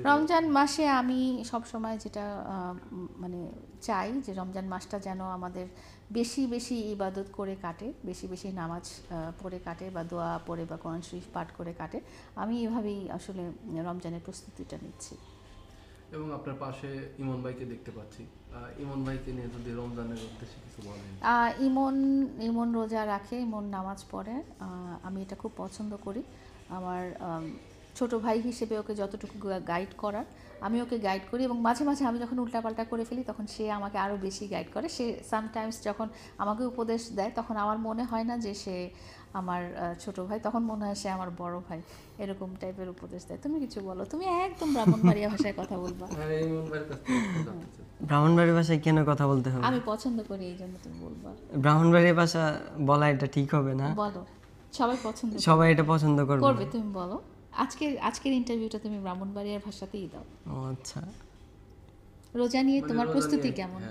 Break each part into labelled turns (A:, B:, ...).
A: রমজান মাসে আমি সব সময় যেটা মানে চাই যে রমজান মাসটা যেন আমাদের বেশি বেশি ইবাদত করে কাটে, বেশি বেশি নামাজ পড়ে কাটে বা দোয়া পড়ে বা কোরআন শরীফ পাঠ করে কাটে। আমি এভাবেই আসলে রমজানের প্রস্তুতিটা নিচ্ছি।
B: এবং আপনার পাশে ইমন ভাইকে দেখতে পাচ্ছি, ইমন ভাইকে নিয়ে যদি রমজানের উদ্দেশ্যে কিছু বলেন।
A: ইমন ইমন রোজা রাখে, ইমন নামাজ পড়ে, আমি এটা খুব পছন্দ করি। আমার ছোট ভাই হিসেবে ওকে যতটুকু গাইড করার আমি ওকে গাইড করি, এবং মাঝে মাঝে আমি যখন উল্টাপাল্টা করে ফেলি তখন সে আমাকে আরও বেশি গাইড করে। সে সামটাইমস যখন আমাকে উপদেশ দেয় তখন আমার মনে হয় না যে সে আমার ছোট ভাই, তখন মনে হয় সে আমার বড় ভাই, এরকম টাইপের উপদেশ দেয়। তুমি কিছু বলো, তুমি একদম ব্রাহ্মণবাড়িয়া ভাষায় কথা বলবা।
C: ব্রাহ্মণবাড়ির ভাষায় কেন কথা বলতে হবে?
A: আমি পছন্দ করি এই জন্য তুমি বলবা।
C: ব্রাহ্মণবাড়ির ভাষা বলা এটা ঠিক হবে না।
A: বলো, সবাই পছন্দ
C: সবাই এটা পছন্দ করবে।
A: তুমি বলো, আজকের ইন্টারভিউটা তুমি ব্রাহ্মণবাড়িয়ার ভাষাতেই দাও।
C: ও আচ্ছা।
A: রোজা নিয়ে তোমার প্রস্তুতি কেমন?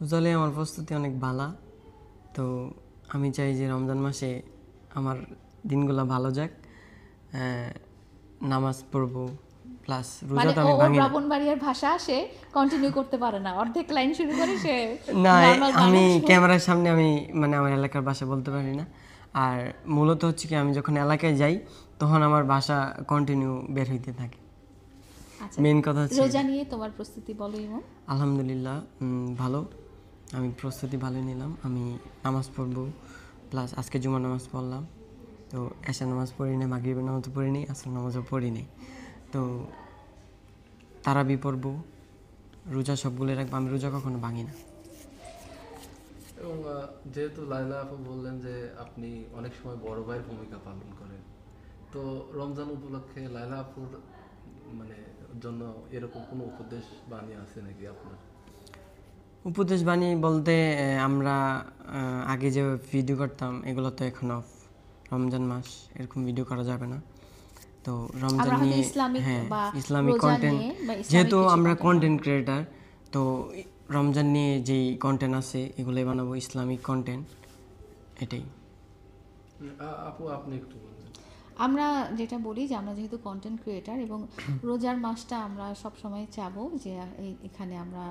C: রোজা নিয়ে আমার প্রস্তুতি অনেক ভালো। তো আমি চাই যে রমজান মাসে আমার দিনগুলো ভালো যাক, নামাজ পড়বো, প্লাস রোজা তো আমি ভাঙি না।
A: ব্রাহ্মণবাড়িয়ার ভাষা সে কন্টিনিউ করতে পারে না, অর্ধেক লাইন শুরু করে সে
C: না, আমি ক্যামেরার সামনে আমি মানে আমার এলাকার ভাষা বলতে পারি না। আর মূলত হচ্ছে কি, আমি যখন এলাকায় যাই তখন আমার ভাষা কন্টিনিউ বের হইতে থাকে। মেইন কথা হচ্ছে
A: রোজা নিয়ে তোমার প্রস্তুতি বলো ইমন।
C: আলহামদুলিল্লাহ ভালো, আমি প্রস্তুতি ভালো নিলাম। আমি নামাজ পড়বো, প্লাস আজকে জুমার নামাজ পড়লাম। তো এশা নামাজ পড়ি নাই, মাগরিবের নামাজও পড়ি নাই, আসর নামাজও পড়ি নাই। তো তারাবি পড়বো, রোজা সবগুলো রাখবো, আমি রোজা কখনো ভাঙি না।
B: এবং যেহেতু লাইলা আপু বললেন যে আপনি অনেক সময় বড় ভাইয়ের ভূমিকা পালন করেন, তো রমজান উপলক্ষে লাইলা আপুর মানে জন্য এরকম কোনো উপদেশ বাণী আছে নাকি আপনার?
C: উপদেশ বাণী বলতে আমরা আগে যে ভিডিও করতাম এগুলো তো এখন অফ। রমজান মাস এরকম ভিডিও করা যাবে না। তো রমজান নিয়ে ইসলামিক কন্টেন্ট, যেহেতু আমরা কন্টেন্ট ক্রিয়েটার, তো রমজান নিয়ে যেই কন্টেন্ট আছে এগুলোই বানাবো, ইসলামিক কন্টেন্ট, এটাই।
B: আপু আপনি একটু বলুন।
A: আমরা যেটা বলি যে আমরা যেহেতু কন্টেন্ট ক্রিয়েটার এবং রোজার মাসটা আমরা সব সময় চাবো যে এখানে আমরা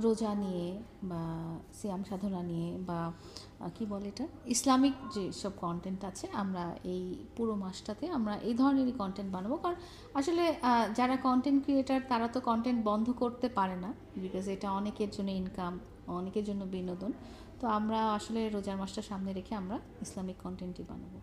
A: রোজা নিয়ে বা সিয়াম সাধনা নিয়ে বা কি বলে এটা ইসলামিক যে সব কন্টেন্ট আছে, আমরা এই পুরো মাসটাতে আমরা এই ধরনেরই কন্টেন্ট বানাবো। কারণ আসলে যারা কন্টেন্ট ক্রিয়েটার তারা তো কন্টেন্ট বন্ধ করতে পারে না, বিকজ এটা অনেকের জন্য ইনকাম, অনেকের জন্য বিনোদন। তো আমরা আসলে রোজার মাসটা সামনে রেখে আমরা ইসলামিক কন্টেন্টই বানাবো।